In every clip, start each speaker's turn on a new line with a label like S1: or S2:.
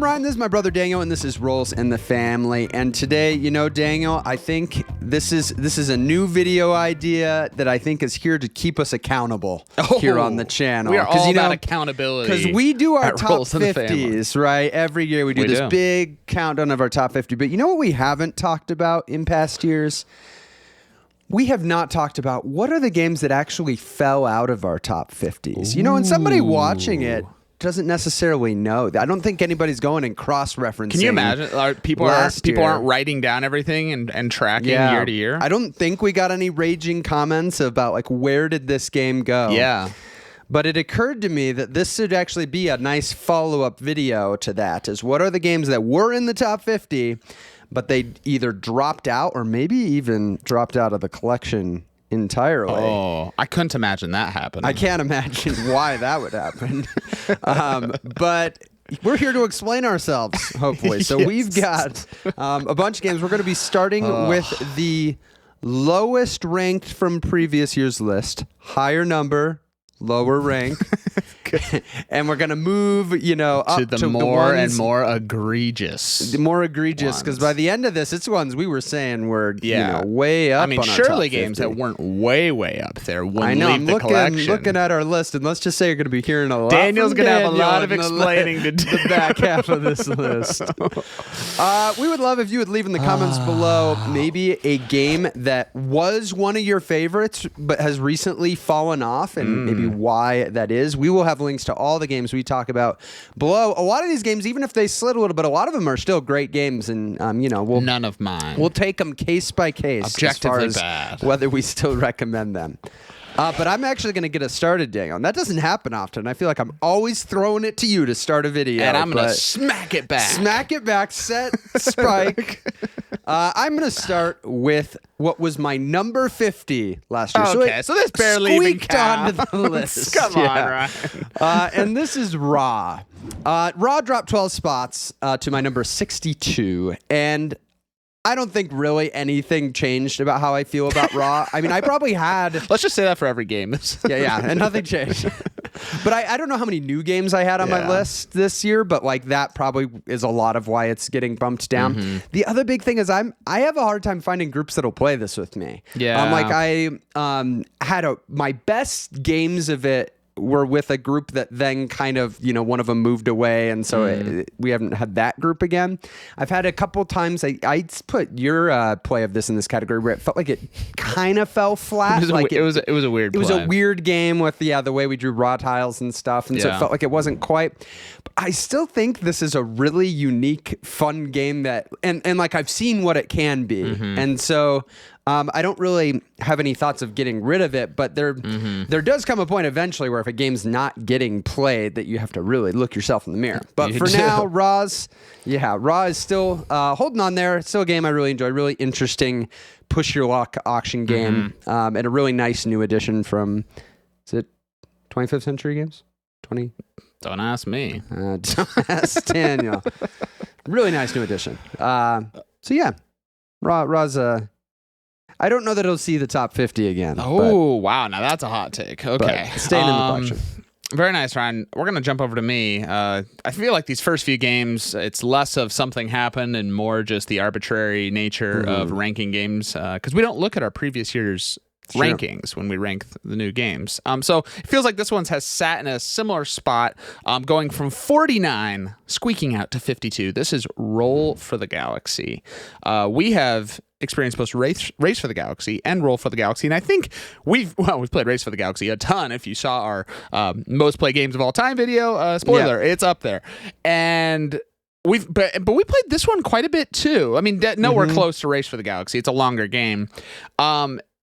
S1: I'm Ryan, this is my brother Daniel, and this is Rolls and the Family. And today, Daniel, I think this is a new video idea that I think is here to keep us accountable here on the channel.
S2: We are all about accountability.
S1: Because we do our top 50s, right? Every year we do this big countdown of our top 50. But you know what we haven't talked about in past years? We have not talked about what are the games that actually fell out of our top 50s.
S2: Ooh.
S1: And somebody watching it doesn't necessarily know. I don't think anybody's going and cross-referencing.
S2: Can you imagine? People aren't writing down everything and tracking year to year?
S1: I don't think we got any raging comments about like where did this game go?
S2: Yeah.
S1: But it occurred to me that this should actually be a nice follow-up video to that, is what are the games that were in the top 50, but they either dropped out or maybe even dropped out of the collection entirely.
S2: Oh, I couldn't imagine that happening.
S1: I can't imagine why that would happen. But we're here to explain ourselves, hopefully. So we've got a bunch of games. We're going to be starting with the lowest ranked from previous year's list, higher number, lower rank. And we're going to move, up
S2: to the more and more egregious.
S1: The more egregious, because by the end of this, it's ones we were saying were, way up.
S2: I mean,
S1: on
S2: surely
S1: our top
S2: games
S1: 50.
S2: that weren't way up there wouldn't
S1: I know.
S2: leave the collection.
S1: Looking at our list, and let's just say you're going to be hearing a lot.
S2: Daniel's
S1: going to
S2: have a lot of explaining to do.
S1: The back half of this list. We would love if you would leave in the comments below maybe a game that was one of your favorites but has recently fallen off, and maybe why that is. We will have links to all the games we talk about below. A lot of these games, even if they slid a little bit, a lot of them are still great games, and we'll
S2: none of mine.
S1: We'll take them case by case,
S2: objectively
S1: as far
S2: bad,
S1: as whether we still recommend them. But I'm actually going to get us started, Daniel. And that doesn't happen often. I feel like I'm always throwing it to you to start a video.
S2: And I'm going to smack it back.
S1: Smack it back, set, spike. I'm going to start with what was my number 50 last year.
S2: Okay, so this barely even counts.
S1: Onto the list.
S2: Come on, Ryan.
S1: And this is Raw. Raw dropped 12 spots to my number 62. And I don't think really anything changed about how I feel about Raw. I mean, I probably had...
S2: Let's just say that for every game.
S1: Yeah, and nothing changed. But I don't know how many new games I had on my list this year, but like that probably is a lot of why it's getting bumped down. The other big thing is I have a hard time finding groups that'll play this with me.
S2: Yeah.
S1: I had my best games of it were with a group that then kind of, one of them moved away. And so we haven't had that group again. I've had a couple times, I put your play of this in this category where it felt like it kind of fell flat.
S2: It was a weird play.
S1: It was a weird game with, the way we drew raw tiles and stuff. And so it felt like it wasn't quite. But I still think this is a really unique, fun game that, and like I've seen what it can be. And so I don't really have any thoughts of getting rid of it, but there does come a point eventually where if a game's not getting played, that you have to really look yourself in the mirror. But for now, Raw is still holding on there. It's still a game I really enjoy. Really interesting push your luck auction game, and a really nice new addition from, is it 25th Century Games?
S2: Don't ask me.
S1: Don't ask Daniel. Really nice new addition. So yeah, Raw's I don't know that it'll see the top 50 again.
S2: Oh, wow. Now that's a hot take. Okay.
S1: Staying in the collection.
S2: Very nice, Ryan. We're going to jump over to me. I feel like these first few games, it's less of something happened and more just the arbitrary nature of ranking games, because we don't look at our previous year's rankings when we rank the new games. So it feels like this one has sat in a similar spot, going from 49, squeaking out to 52. This is Roll for the Galaxy. We have experienced both Race for the Galaxy and Roll for the Galaxy, and I think we've played Race for the Galaxy a ton. If you saw our most played games of all time video, spoiler, it's up there. And we played this one quite a bit too. I mean, nowhere close to Race for the Galaxy. It's a longer game.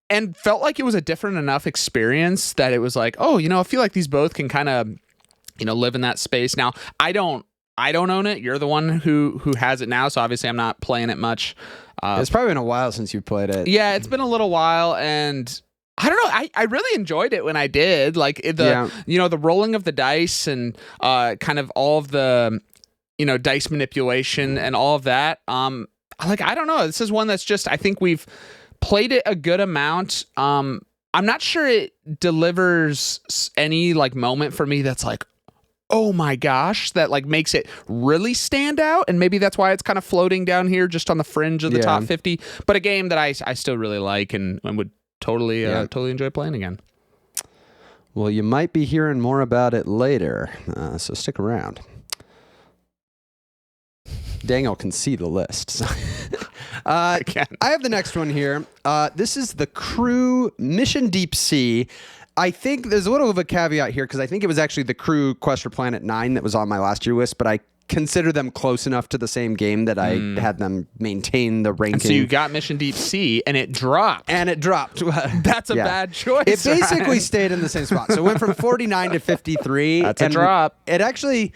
S2: And felt like it was a different enough experience that it was like, I feel like these both can kind of, live in that space. Now, I don't own it. You're the one who has it now, so obviously I'm not playing it much.
S1: It's probably been a while since you played it.
S2: Yeah, it's been a little while, and I don't know. I really enjoyed it when I did. Like the rolling of the dice and kind of all of the dice manipulation and all of that. I don't know. This is one that's just, I think we've played it a good amount. I'm not sure it delivers any moment for me that's like, oh my gosh, that like makes it really stand out, and maybe that's why it's kind of floating down here just on the fringe of the top 50. But a game that I still really like and would totally enjoy playing again.
S1: Well, you might be hearing more about it later, so stick around. Daniel can see the list. I have the next one here. This is the Crew Mission Deep Sea. I think there's a little of a caveat here because I think it was actually the Crew Quest for Planet 9 that was on my last year list, but I consider them close enough to the same game that I had them maintain the ranking.
S2: And so you got Mission Deep Sea, and it dropped. That's a bad choice.
S1: It basically stayed in the same spot. So it went from 49 to 53.
S2: That's a drop.
S1: It actually,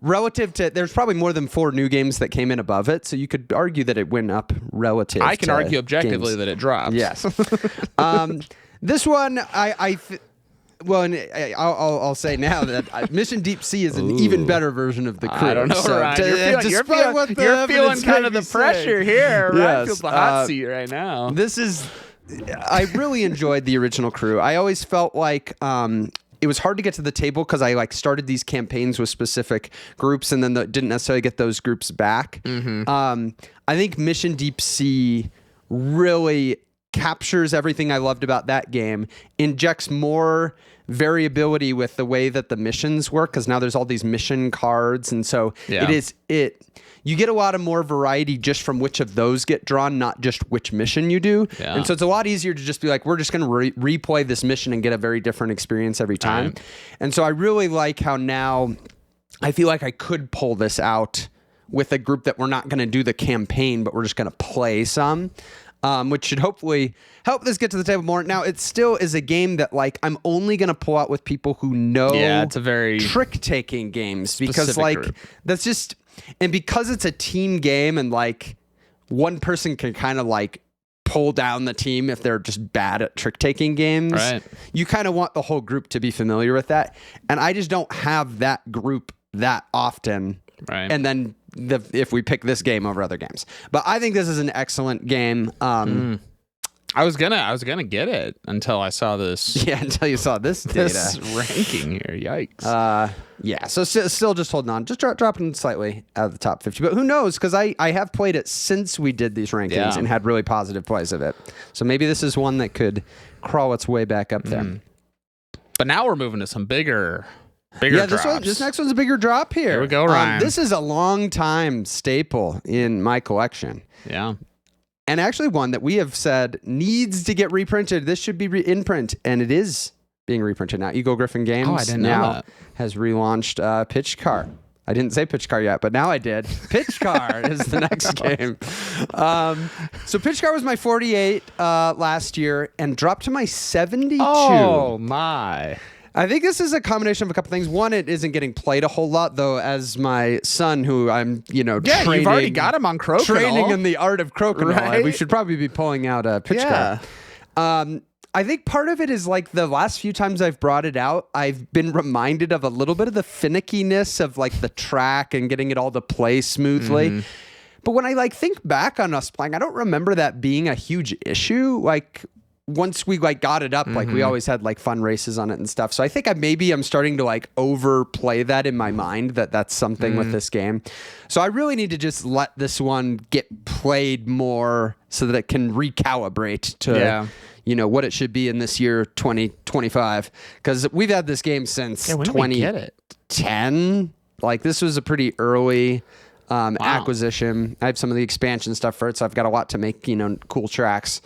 S1: relative to, there's probably more than 4 new games that came in above it, so you could argue that it went up relative
S2: I can argue objectively that it dropped.
S1: Yes. This one, I'll say now that Mission Deep Sea is an even better version of the Crew.
S2: I don't know, Ryan. You're feeling kind of the pressure here. Ryan feels the hot seat right now.
S1: I really enjoyed the original Crew. I always felt like it was hard to get to the table because I like started these campaigns with specific groups and then didn't necessarily get those groups back. I think Mission Deep Sea really captures everything I loved about that game, injects more variability with the way that the missions work because now there's all these mission cards, and so you get a lot of more variety just from which of those get drawn, not just which mission you do. And so it's a lot easier to just be like, we're just going to replay this mission and get a very different experience every time. And so I really like how now I feel like I could pull this out with a group that we're not going to do the campaign, but we're just going to play some. Which should hopefully help this get to the table more. Now, it still is a game that like I'm only going to pull out with people who know
S2: it's a very
S1: trick-taking games because like group. That's just, and because it's a team game and like one person can kind of like pull down the team if they're just bad at trick-taking games. You kind of want the whole group to be familiar with that. And I just don't have that group that often. And then if we pick this game over other games, but I think this is an excellent game.
S2: I was gonna get it until I saw this.
S1: Yeah, until you saw this data
S2: ranking here. Yikes.
S1: Yeah. So still just holding on, just dropping slightly out of the top 50. But who knows? Because I have played it since we did these rankings and had really positive plays of it. So maybe this is one that could crawl its way back up there.
S2: But now we're moving to some bigger
S1: drops. This next one's a bigger drop here.
S2: Here we go, Ryan.
S1: This is a long time staple in my collection.
S2: Yeah.
S1: And actually one that we have said needs to get reprinted. This should be in print, and it is being reprinted now. Eagle Griffin Games
S2: I didn't know that.
S1: Has relaunched PitchCar. I didn't say PitchCar yet, but now I did. PitchCar is the next game. So PitchCar was my 48 last year and dropped to my 72.
S2: Oh, my.
S1: I think this is a combination of a couple things. One, it isn't getting played a whole lot, though, as my son, who I'm, training.
S2: You've already got him on Crokinole.
S1: Training in the art of Crokinole.
S2: Right?
S1: We should probably be pulling out a PitchCar. I think part of it is like the last few times I've brought it out, I've been reminded of a little bit of the finickiness of like the track and getting it all to play smoothly. But when I like think back on us playing, I don't remember that being a huge issue. Like once we like got it up, like we always had like fun races on it and stuff. So I think I'm starting to like overplay that in my mind that's something with this game. So I really need to just let this one get played more so that it can recalibrate to what it should be in this year 2025, because we've had this game since 2010. Like this was a pretty early acquisition. I have some of the expansion stuff for it, so I've got a lot to make cool tracks.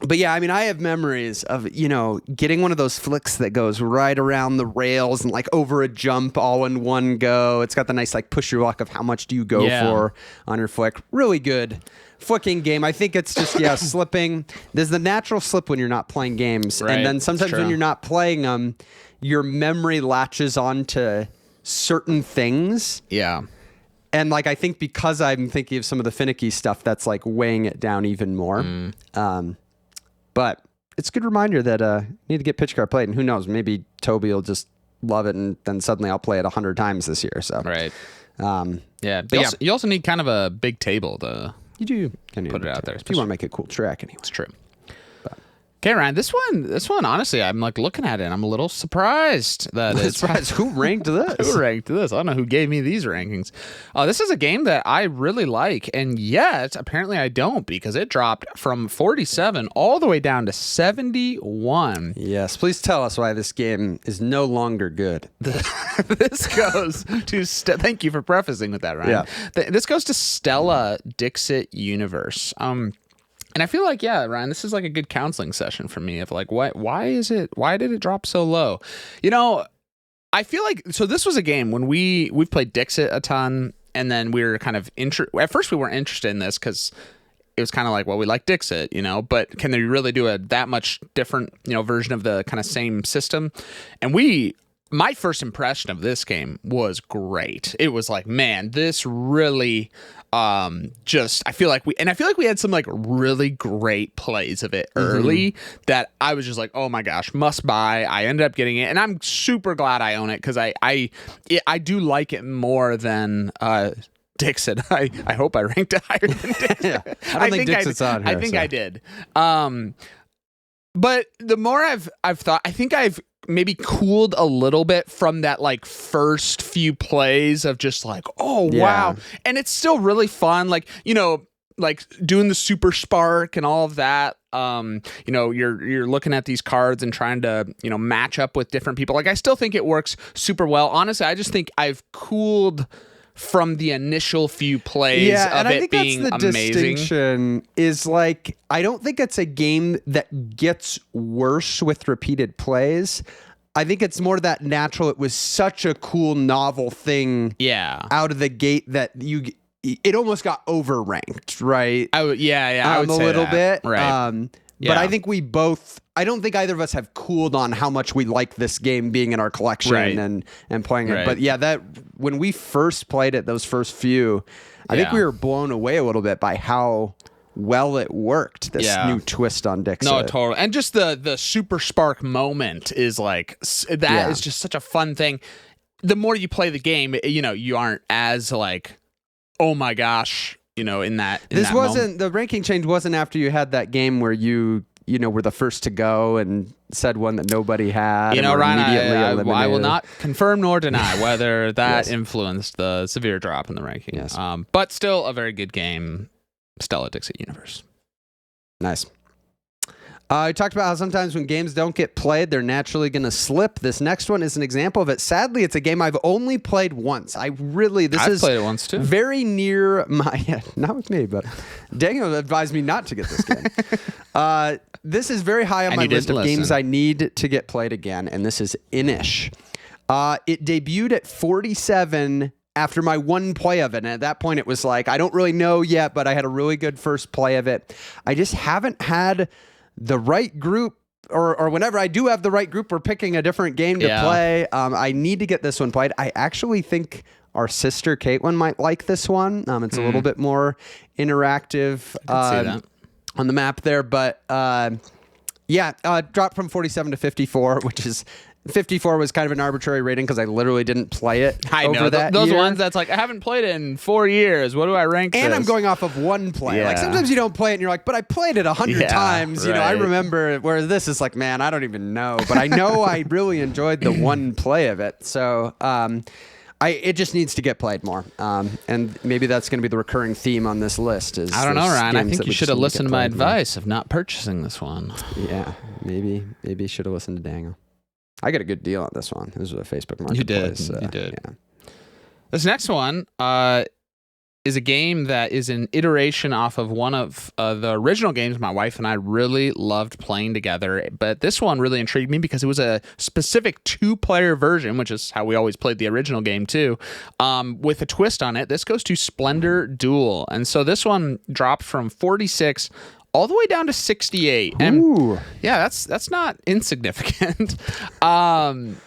S1: But yeah, I mean, I have memories of, getting one of those flicks that goes right around the rails and like over a jump all in one go. It's got the nice like push your luck of how much do you go for on your flick. Really good flicking game. I think it's just, slipping. There's the natural slip when you're not playing games.
S2: Right.
S1: And then sometimes when you're not playing them, your memory latches onto certain things.
S2: Yeah.
S1: And like, I think because I'm thinking of some of the finicky stuff, that's like weighing it down even more. But it's a good reminder that I need to get PitchCar played. And who knows, maybe Toby will just love it and then suddenly I'll play it 100 times this year. So
S2: right. You also need kind of a big table to
S1: put
S2: it out there.
S1: if you want to make a cool track anyway.
S2: It's true. Okay, Ryan, this one, honestly, I'm like looking at it and I'm a little surprised that it's
S1: who ranked this?
S2: Who ranked this? I don't know who gave me these rankings. This is a game that I really like, and yet apparently I don't, because it dropped from 47 all the way down to 71.
S1: Yes, please tell us why this game is no longer good.
S2: This goes to thank you for prefacing with that, Ryan. Yeah. This goes to Stella Dixit Universe. And I feel like, yeah, Ryan, this is like a good counseling session for me of like, why did it drop so low? You know, I feel like, so this was a game when we've played Dixit a ton, and then we were kind of, at first we weren't interested in this because it was kind of like, well, we like Dixit, you know, but can they really do that much different, you know, version of the kind of same system? And my first impression of this game was great. It was like, man, this really... I feel like we had some like really great plays of it early that I was just like, oh my gosh, must buy. I ended up getting it, and I'm super glad I own it because I do like it more than Dixit. I hope I ranked it higher than Dixit.
S1: Yeah. I don't think Dixit's on here.
S2: I think I did. But the more I've thought, I think I've maybe cooled a little bit from that like first few plays of just like, oh wow. And it's still really fun. Like, you know, like doing the super spark and all of that. You know, you're looking at these cards and trying to, you know, match up with different people. Like, I still think it works super well. Honestly, I just think I've cooled from the initial few plays of it being amazing.
S1: Distinction is like, I don't think it's a game that gets worse with repeated plays. I think it's more that natural. It was such a cool, novel thing out of the gate that it almost got overranked, right?
S2: I would say
S1: a little
S2: that.
S1: bit.
S2: Right.
S1: But I think I don't think either of us have cooled on how much we like this game being in our collection and playing it. But yeah, that when we first played it, those first few, I think we were blown away a little bit by how well it worked, this new twist on Dixit.
S2: No, totally. And just the super spark moment is like, that is just such a fun thing. The more you play the game, you know, you aren't as like, oh my gosh, you know,
S1: the ranking change wasn't after you had that game where you were the first to go and said one that nobody had.
S2: You know, Ryan, I will not confirm nor deny whether that influenced the severe drop in the ranking.
S1: Yes.
S2: But still a very good game, Stella Dixit Universe.
S1: Nice. I talked about how sometimes when games don't get played, they're naturally going to slip. This next one is an example of it. Sadly, it's a game I've only played once. I've played it once too. Very near my, not with me, but Daniel advised me not to get this game. This is very high on my list of games I need to get played again, and this is Inish. It debuted at 47 after my one play of it, and at that point it was like, I don't really know yet, but I had a really good first play of it. I just haven't had the right group, or whenever I do have the right group, we're picking a different game to play. I need to get this one played. I actually think our sister Caitlin might like this one. It's a little bit more interactive on the map there, but dropped from 47 to 54, which is 54 was kind of an arbitrary rating because I literally didn't play it.
S2: I know those ones that's like, I haven't played it in 4 years. What do I rank
S1: And
S2: this?
S1: I'm going off of one play. Like sometimes you don't play it and you're like, but I played it 100 times. You know, I remember, where this is like, man, I don't even know. But I know I really enjoyed the one play of it. So it just needs to get played more. And maybe that's going to be the recurring theme on this list. I
S2: don't know, Ryan. I think you should have listened to my advice of not purchasing this one.
S1: Yeah, maybe you should have listened to Daniel. I got a good deal on this one. This was a Facebook Marketplace.
S2: You did. Yeah. This next one is a game that is an iteration off of one of the original games my wife and I really loved playing together. But this one really intrigued me because it was a specific 2-player version, which is how we always played the original game too, with a twist on it. This goes to Splendor Duel. And so this one dropped from 46 all the way down to 68. And that's not insignificant. And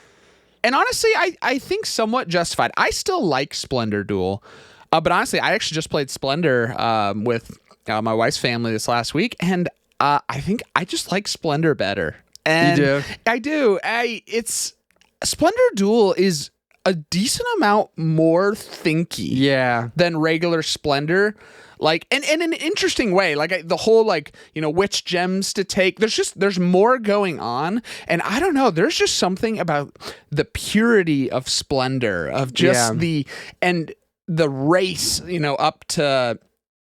S2: honestly, I think somewhat justified. I still like Splendor Duel. But honestly, I actually just played Splendor with my wife's family this last week. And I think I just like Splendor better. And
S1: you do?
S2: I do. Splendor Duel is a decent amount more thinky than regular Splendor. Like, and in an interesting way, like the whole, like, you know, which gems to take. There's more going on. And I don't know, there's just something about the purity of Splendor, of just the race, you know, up to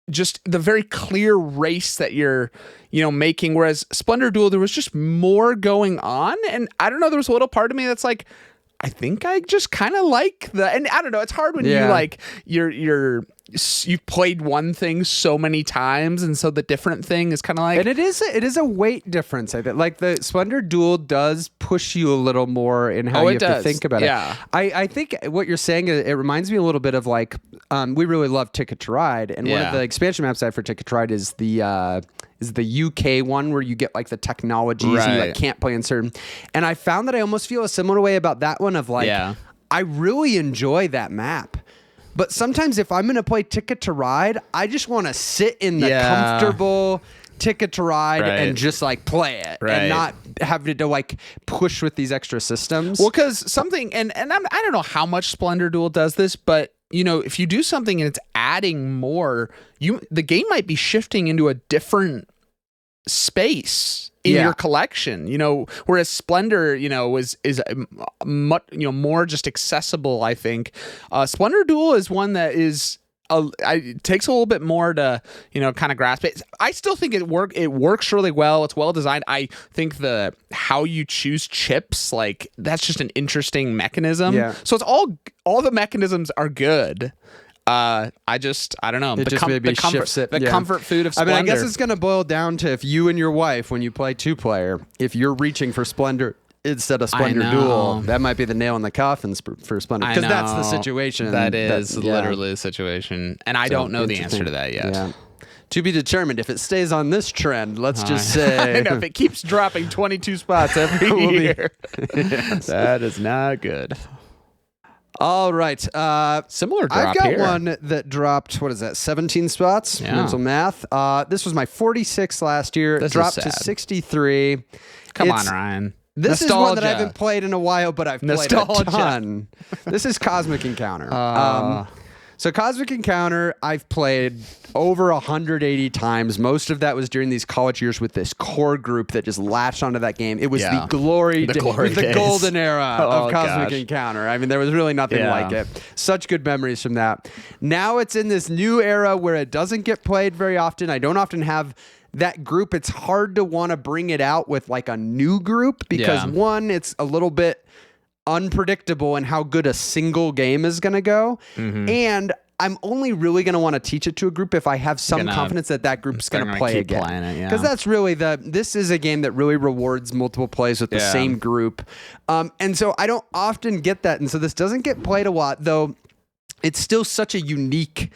S2: just the very clear race that you're, you know, making. Whereas Splendor Duel, there was just more going on. And I don't know, there was a little part of me that's like, I think I just kind of like and I don't know, it's hard when you like, you've played one thing so many times, and so the different thing is kind of like,
S1: and it is a weight difference. I think like the Splendor Duel does push you a little more in how you have to think about it. I think what you're saying, it reminds me a little bit of like, we really love Ticket to Ride, and one of the expansion maps I have for Ticket to Ride is the UK one where you get like the technologies and you like can't play in certain. And I found that I almost feel a similar way about that one of like, I really enjoy that map. But sometimes if I'm going to play Ticket to Ride, I just want to sit in the comfortable Ticket to Ride and just like play it and not have to like push with these extra systems.
S2: Well, because something, and I don't know how much Splendor Duel does this, but you know, if you do something and it's adding more, the game might be shifting into a different space in your collection, you know, whereas Splendor, you know, is much, you know, more just accessible. I think Splendor Duel is one that is it takes a little bit more to, you know, kind of grasp it. I still think it works really well. It's well designed. I think how you choose chips, like that's just an interesting mechanism. So it's all the mechanisms are good. I don't know. The comfort food of Splendor.
S1: I mean, I guess it's going to boil down to if you and your wife, when you play 2-player, if you're reaching for Splendor instead of Splendor Duel, that might be the nail in the coffin for Splendor. Because that's the situation.
S2: That is literally the situation. And I don't know the answer to that yet.
S1: Yeah. To be determined. If it stays on this trend, let's just say.
S2: I know, if it keeps dropping 22 spots every year, that is not good.
S1: All right.
S2: Similar drop
S1: I've got
S2: here.
S1: one that dropped, 17 spots? Mental math. This was my 46 last year. It dropped to 63.
S2: Come on, Ryan.
S1: This is one that I haven't played in a while, but I've played a ton. This is Cosmic Encounter. So Cosmic Encounter, I've played over 180 times. Most of that was during these college years with this core group that just latched onto that game. It was the golden era of Cosmic Encounter. I mean, there was really nothing like it. Such good memories from that. Now it's in this new era where it doesn't get played very often. I don't often have that group. It's hard to want to bring it out with like a new group because one, it's a little bit unpredictable in how good a single game is going to go. And I'm only really going to want to teach it to a group if I have some confidence that group's going to play again. Because that's really this is a game that really rewards multiple plays with the same group. And so I don't often get that. And so this doesn't get played a lot, though it's still such a unique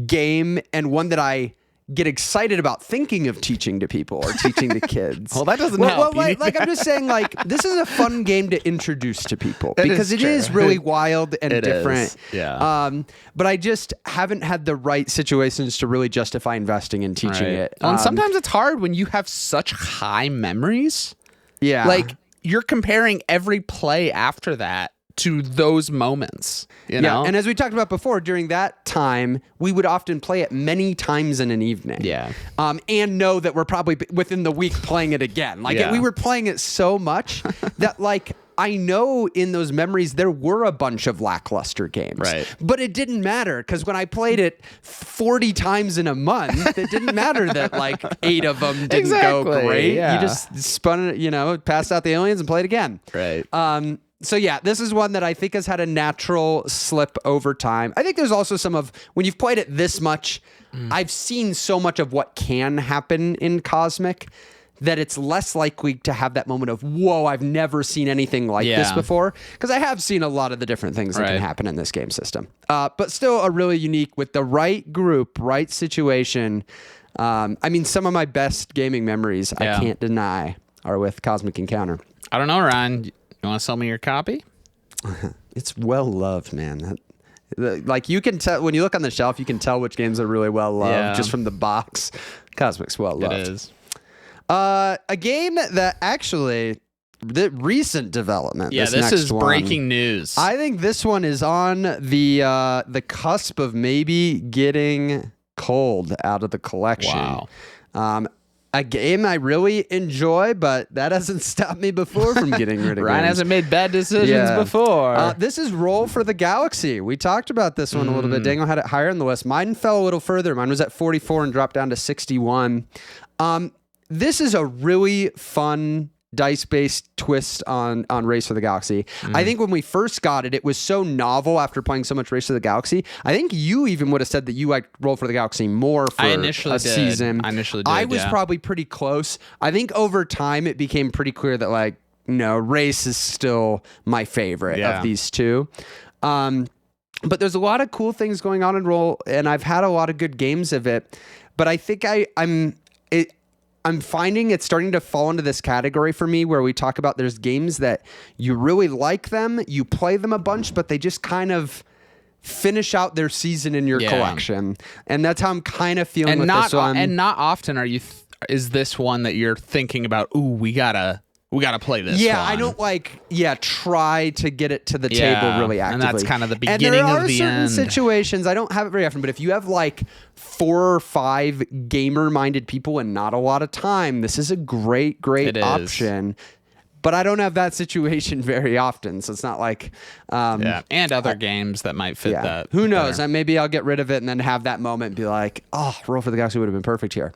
S1: game and one that I get excited about thinking of teaching to people or teaching to kids.
S2: Well, that doesn't help.
S1: Well, like I'm just saying, like this is a fun game to introduce to people because it is really wild and different. But I just haven't had the right situations to really justify investing in teaching it.
S2: And sometimes it's hard when you have such high memories. Like you're comparing every play after that to those moments, you know?
S1: And as we talked about before, during that time, we would often play it many times in an evening. And know that we're probably within the week playing it again. Like we were playing it so much that like I know in those memories there were a bunch of lackluster games. But it didn't matter because when I played it 40 times in a month, it didn't matter that like 8 of them didn't go great. You just spun it, you know, passed out the aliens and played again. So yeah, this is one that I think has had a natural slip over time. I think there's also some of, when you've played it this much, I've seen so much of what can happen in Cosmic that it's less likely to have that moment of, whoa, I've never seen anything like this before. Because I have seen a lot of the different things that can happen in this game system. But still a really unique, with the right group, right situation. I mean, some of my best gaming memories, I can't deny, are with Cosmic Encounter.
S2: I don't know, Ryan. You want to sell me your copy?
S1: It's well loved, man. Like you can tell when you look on the shelf, you can tell which games are really well loved just from the box. Cosmic's well loved.
S2: It is.
S1: A game that actually the recent development.
S2: Yeah, this is breaking news.
S1: I think this one is on the cusp of maybe getting culled out of the collection.
S2: Wow.
S1: A game I really enjoy, but that hasn't stopped me before from getting rid of
S2: Ryan
S1: games.
S2: hasn't made bad decisions before.
S1: This is Roll for the Galaxy. We talked about this one a little bit. Dango had it higher on the list. Mine fell a little further. Mine was at 44 and dropped down to 61. This is a really fun dice-based twist on Race for the Galaxy. I think when we first got it, it was so novel after playing so much Race for the Galaxy. I think you even would have said that you liked Roll for the Galaxy more for a season.
S2: I initially did,
S1: I was probably pretty close. I think over time it became pretty clear that like, no, Race is still my favorite of these two. But there's a lot of cool things going on in Roll, and I've had a lot of good games of it. But I think I'm finding it's starting to fall into this category for me where we talk about there's games that you really like them, you play them a bunch, but they just kind of finish out their season in your collection. And that's how I'm kind of feeling with this one.
S2: And not often are you is this one that you're thinking about, ooh, we gotta play this one.
S1: I don't try to get it to the table really actively.
S2: And that's kind of the beginning of the end.
S1: There are certain situations, I don't have it very often, but if you have like 4 or 5 gamer-minded people and not a lot of time, this is a great option. But I don't have that situation very often, so it's not like...
S2: and other games that might fit that.
S1: Who knows? Maybe I'll get rid of it and then have that moment and be like, oh, Roll for the Galaxy would have been perfect here.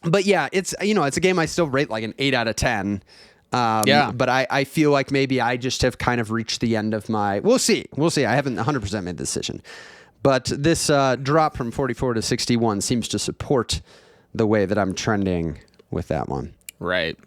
S1: But yeah, it's a game I still rate like an 8 out of 10. But I feel like maybe I just have kind of reached the end of my... We'll see. I haven't 100% made the decision. But this drop from 44 to 61 seems to support the way that I'm trending with that one.
S2: Right.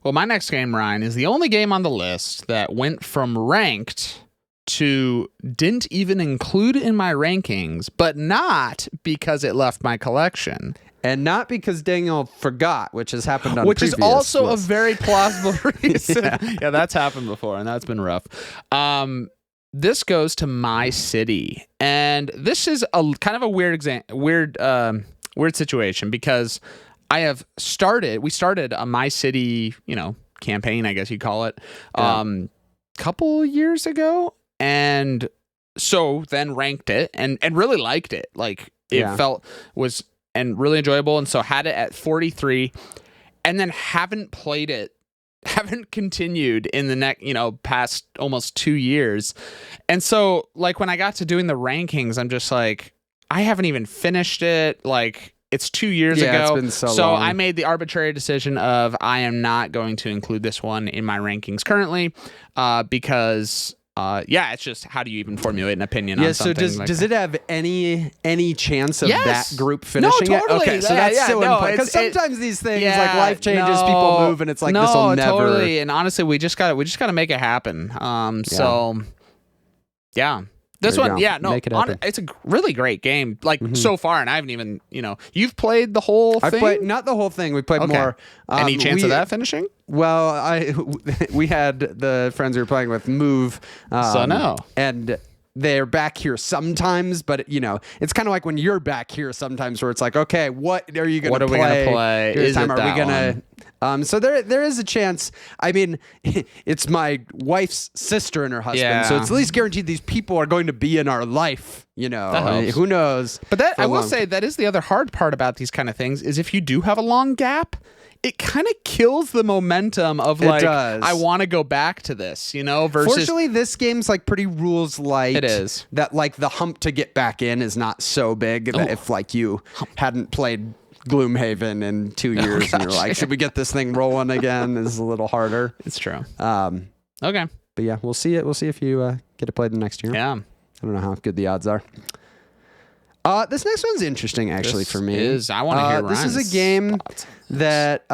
S2: Well, my next game, Ryan, is the only game on the list that went from ranked to didn't even include in my rankings, but not because it left my collection.
S1: And not because Daniel forgot, which has happened on
S2: which is also
S1: lists.
S2: a very plausible reason. Yeah, that's happened before, and that's been rough. This goes to My City, and this is a kind of a weird situation because we started a My City, campaign, I guess you'd call it, couple years ago, and so then ranked it and really liked it. Like it was really enjoyable, and so had it at 43, and then haven't continued in the past almost 2 years. And so like when I got to doing the rankings, I'm just like, I haven't even finished it. Like it's 2 years ago.
S1: It's been so long.
S2: I made the arbitrary decision of I am not going to include this one in my rankings currently, because it's just how do you even formulate an opinion on something?
S1: So does it have any chance of that group finishing
S2: it?
S1: Okay, so that's still in play. Because sometimes these things, like life changes, people move, and it's like this will never.
S2: Totally. And honestly, we just gotta make it happen. This one, it's a really great game, like so far, and I haven't even, you've played the whole thing?
S1: I've played, not the whole thing, we played more.
S2: Any chance of that finishing?
S1: Well, we had the friends we were playing with move.
S2: So no.
S1: And they're back here sometimes, but it's kind of like when you're back here sometimes where it's like, okay, what are you going to play?
S2: What are we going to play? Is it that one?
S1: So there is a chance. I mean, it's my wife's sister and her husband, so it's at least guaranteed these people are going to be in our life. Who knows?
S2: But I will say that is the other hard part about these kind of things is if you do have a long gap, it kind of kills the momentum of like, I want to go back to this, versus...
S1: Fortunately, this game's like pretty rules light.
S2: It is.
S1: That like the hump to get back in is not so big that if like you hadn't played Gloomhaven in 2 years and you're like, should we get this thing rolling again? This is a little harder.
S2: It's true.
S1: Okay. But yeah, we'll see it. We'll see if you get it played the next year.
S2: Yeah.
S1: I don't know how good the odds are. This next one's interesting, actually, for me.
S2: I want to hear Ryan's
S1: This is a game that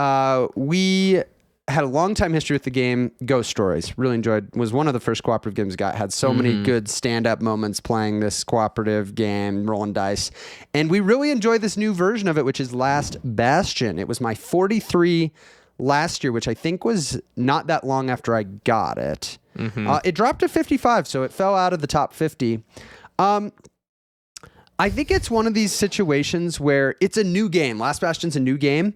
S1: we had a long time history with the game. Ghost Stories. Really enjoyed. Was one of the first cooperative games got. Had so many good stand-up moments playing this cooperative game, rolling dice. And we really enjoyed this new version of it, which is Last Bastion. It was my 43 last year, which I think was not that long after I got it. It dropped to 55, so it fell out of the top 50. I think it's one of these situations where it's a new game. Last Bastion's a new game,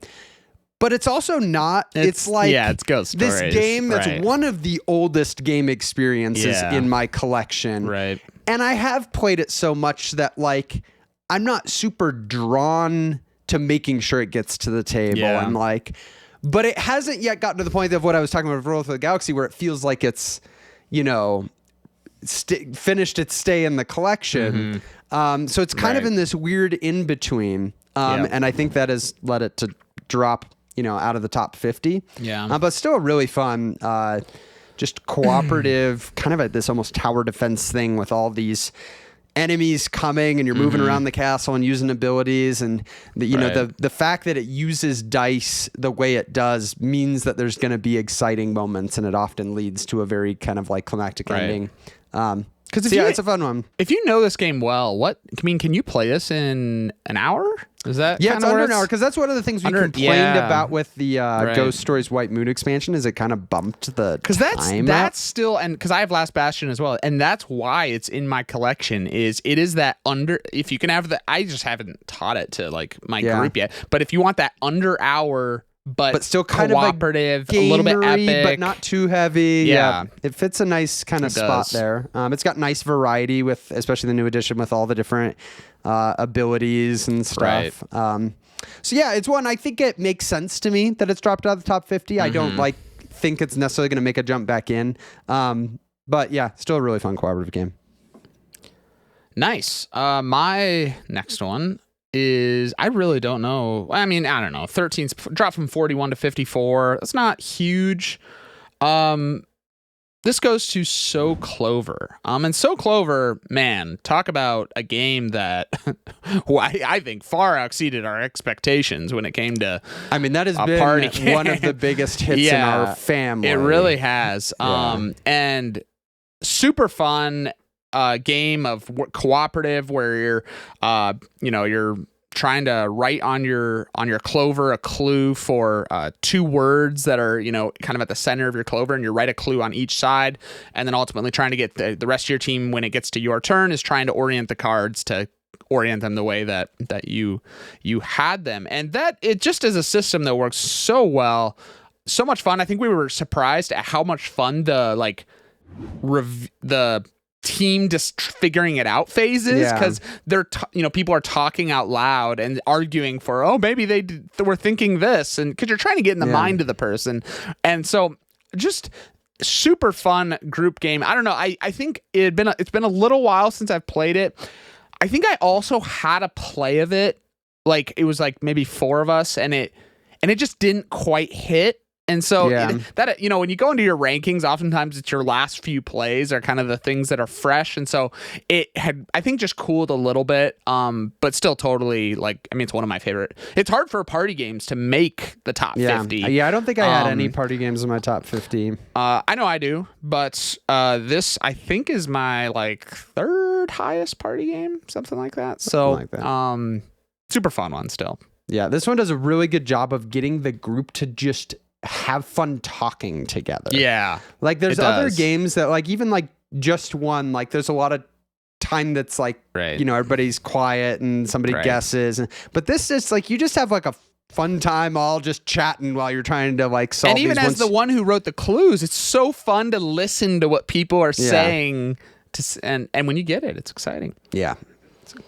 S1: but it's also not. It's like
S2: it's ghost stories.
S1: This game that's one of the oldest game experiences in my collection.
S2: Right.
S1: And I have played it so much that like I'm not super drawn to making sure it gets to the table. And like, but it hasn't yet gotten to the point of what I was talking about with Roll for the Galaxy, where it feels like it's, you know, finished its stay in the collection. So it's kind of in this weird in between. And I think that has led it to drop, you know, out of the top 50. But still a really fun, just cooperative, kind of this almost tower defense thing with all these enemies coming, and you're moving around the castle and using abilities, and you know the fact that it uses dice the way it does means that there's going to be exciting moments, and it often leads to a very kind of like climactic ending. Because it's a fun one.
S2: If you know this game well, can you play this in an hour? Is that
S1: it's under an hour? Because that's one of the things we complained about with the Ghost Stories White Moon expansion, is it kind of bumped the time
S2: that's still, and because I have Last Bastion as well, and that's why it's in my collection. It is that under, if you can have the, I just haven't taught it to like my group yet, but if you want that under hour. But still kind cooperative,
S1: of like gamery,
S2: a little bit epic,
S1: but not too heavy. It fits a nice kind of spot there. It's got nice variety with, especially the new edition, with all the different abilities and stuff. So yeah, it's one, I think it makes sense to me that it's dropped out of the top 50. I don't think it's necessarily going to make a jump back in. But yeah, still a really fun cooperative game.
S2: Nice. My next one is, I really don't know. I mean, I don't know. 13's dropped from 41 to 54. That's not huge. This goes to So Clover. And So Clover, man, talk about a game that I think far exceeded our expectations when it came to
S1: that has been one of the biggest hits in our family.
S2: It really has. And super fun. Game of cooperative where you're trying to write on your Clover a clue for 2 words that are kind of at the center of your Clover, and you write a clue on each side, and then ultimately trying to get the rest of your team, when it gets to your turn, is trying to orient the cards to orient them the way that you had them. And that it just is a system that works so well, so much fun. I think we were surprised at how much fun the team just figuring it out phases, because they're people are talking out loud and arguing for maybe they were thinking this, and because you're trying to get in the mind of the person. And so just super fun group game. I don't know, I think it's been a little while since I've played it. I think I also had a play of it, like it was like maybe 4 of us, and it just didn't quite hit. And so that, when you go into your rankings, oftentimes it's your last few plays are kind of the things that are fresh. And so it had, I think, just cooled a little bit, but still totally it's one of my favorite. It's hard for party games to make the top 50.
S1: Yeah, I don't think I had any party games in my top 50.
S2: I know I do, but this I think is my 3rd highest party game, something like that. Super fun one still.
S1: Yeah, this one does a really good job of getting the group to just have fun talking together. There's other games that even just one, there's a lot of time that's everybody's quiet and somebody guesses, but this is you just have a fun time all just chatting while you're trying to solve.
S2: And even as the one who wrote the clues, it's so fun to listen to what people are saying and when you get it, it's exciting.
S1: It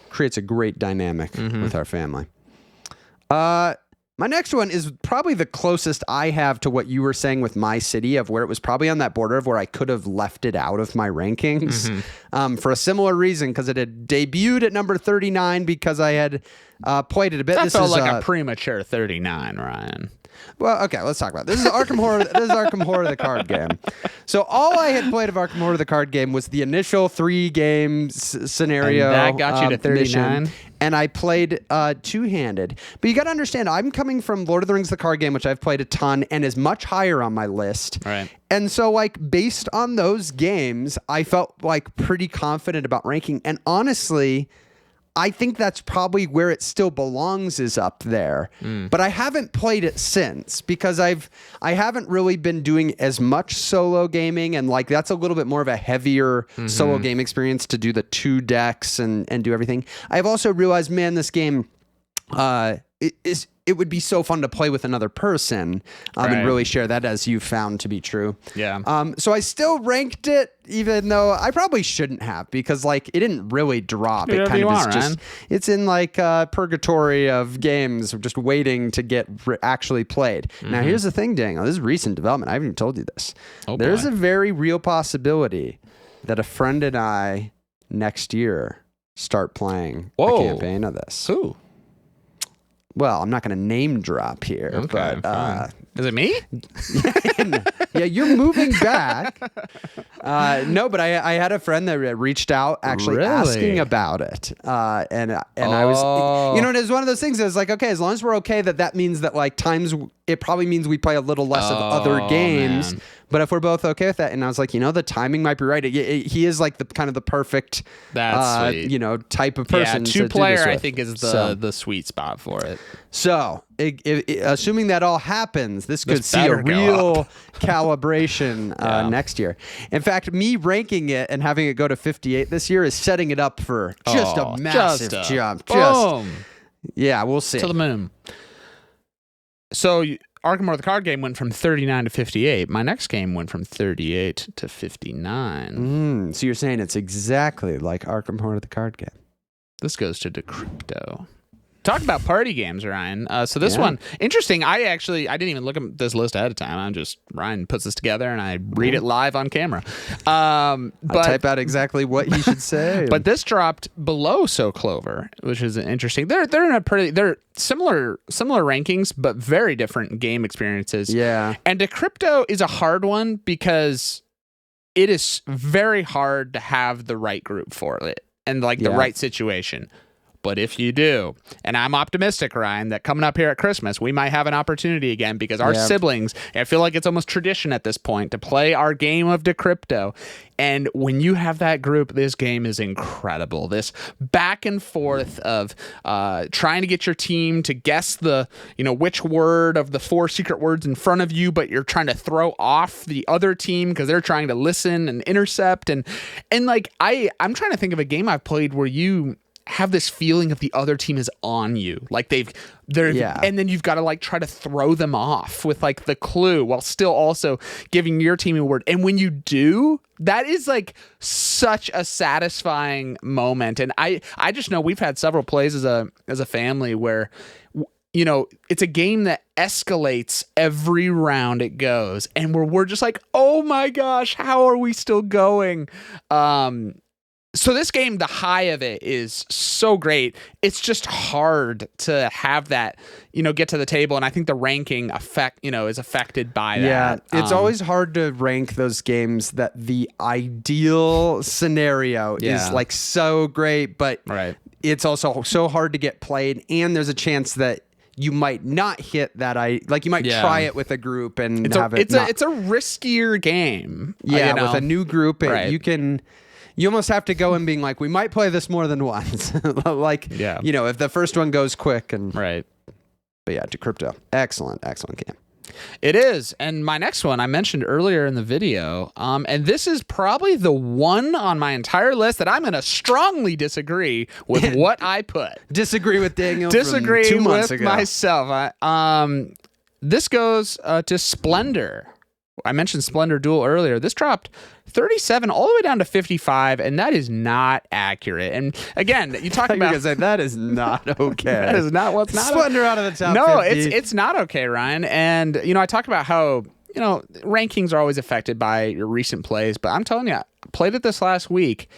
S1: creates a great dynamic with our family. My next one is probably the closest I have to what you were saying with My City, of where it was probably on that border of where I could have left it out of my rankings, for a similar reason, because it had debuted at number 39 because I had played it a bit.
S2: That felt like a premature 39, Ryan.
S1: Well, okay, let's talk about it. This is Arkham Horror. This is Arkham Horror, the card game. So all I had played of Arkham Horror, the card game, was the initial 3 games scenario.
S2: And that got you to 39.
S1: Mission, and I played 2-handed. But you got to understand, I'm coming from Lord of the Rings, the card game, which I've played a ton and is much higher on my list.
S2: Right.
S1: And so, based on those games, I felt pretty confident about ranking. And honestly, I think that's probably where it still belongs, is up there. But I haven't played it since, because I haven't really been doing as much solo gaming, and that's a little bit more of a heavier solo game experience to do the 2 decks and do everything. I've also realized, man, this game it would be so fun to play with another person and really share that, as you found to be true.
S2: Yeah.
S1: So I still ranked it, even though I probably shouldn't have, because like it didn't really drop. It kind of is just, it's in like purgatory of games, just waiting to get actually played. Now here's the thing, Daniel. This is recent development. I haven't even told you this. There's a very real possibility that a friend and I next year start playing a campaign of this.
S2: Who?
S1: Well, I'm not going to name drop here, but
S2: is it me?
S1: Yeah, you're moving back. No, but I had a friend that reached out actually asking about it, and I was, you know, it was one of those things. It was like, okay, as long as we're okay, that means that like times it probably means we play a little less of other games. Man. But if we're both okay with that, and I was like, you know, the timing might be right. He is like the kind of the perfect, you know, type of person.
S2: Yeah, two-player I think is the sweet spot for it.
S1: So, assuming that all happens, this could see a real calibration next year. In fact, me ranking it and having it go to 58 this year is setting it up for just a massive jump.
S2: Boom.
S1: Yeah, we'll see.
S2: To the moon. So, Arkham or the card game went from 39 to 58. My next game went from 38 to 59.
S1: So you're saying it's exactly like Arkham Horror the card game.
S2: This goes to Decrypto. Talk about party games, Ryan. So this one, interesting. I didn't even look at this list ahead of time. Ryan puts this together and I read it live on camera. But
S1: I type out exactly what he should say.
S2: But this dropped below Clover, which is interesting. They're similar rankings, but very different game experiences.
S1: Yeah.
S2: And Decrypto is a hard one because it is very hard to have the right group for it and like the right situation. But if you do, and I'm optimistic, Ryan, that coming up here at Christmas, we might have an opportunity again because our siblings, I feel like it's almost tradition at this point to play our game of Decrypto. And when you have that group, this game is incredible. This back and forth of trying to get your team to guess which word of the 4 secret words in front of you, but you're trying to throw off the other team because they're trying to listen and intercept. And like, I'm trying to think of a game I've played where you have this feeling of the other team is on you, like and then you've got to like try to throw them off with like the clue while still also giving your team a word. And when you do, that is like such a satisfying moment. And I just know we've had several plays as a family where, you know, it's a game that escalates every round it goes, and we're just like, oh my gosh, how are we still going? So this game, the high of it is so great. It's just hard to have that, you know, get to the table. And I think the ranking is affected by that.
S1: Yeah, it's always hard to rank those games that the ideal scenario is like so great, but it's also so hard to get played. And there's a chance that you might not hit that. You might try it with a group and it's a
S2: riskier game.
S1: Yeah, with a new group, you almost have to go in being like, we might play this more than once. You know, if the first one goes quick and But yeah, Decrypto, excellent game.
S2: It is. And my next one I mentioned earlier in the video, and this is probably the one on my entire list that I'm going to strongly disagree with what I put.
S1: Disagree with Daniel.
S2: Disagree
S1: from 2 months
S2: with
S1: ago.
S2: myself. This goes to Splendor. I mentioned Splendor Duel earlier. This dropped 37 all the way down to 55, and that is not accurate. And again, you talk about
S1: that is not okay.
S2: That is not what's not
S1: Splendor out of the top.
S2: No,
S1: 50.
S2: it's not okay, Ryan. And you know, I talk about how, you know, rankings are always affected by your recent plays, but I'm telling you, I played it this last week,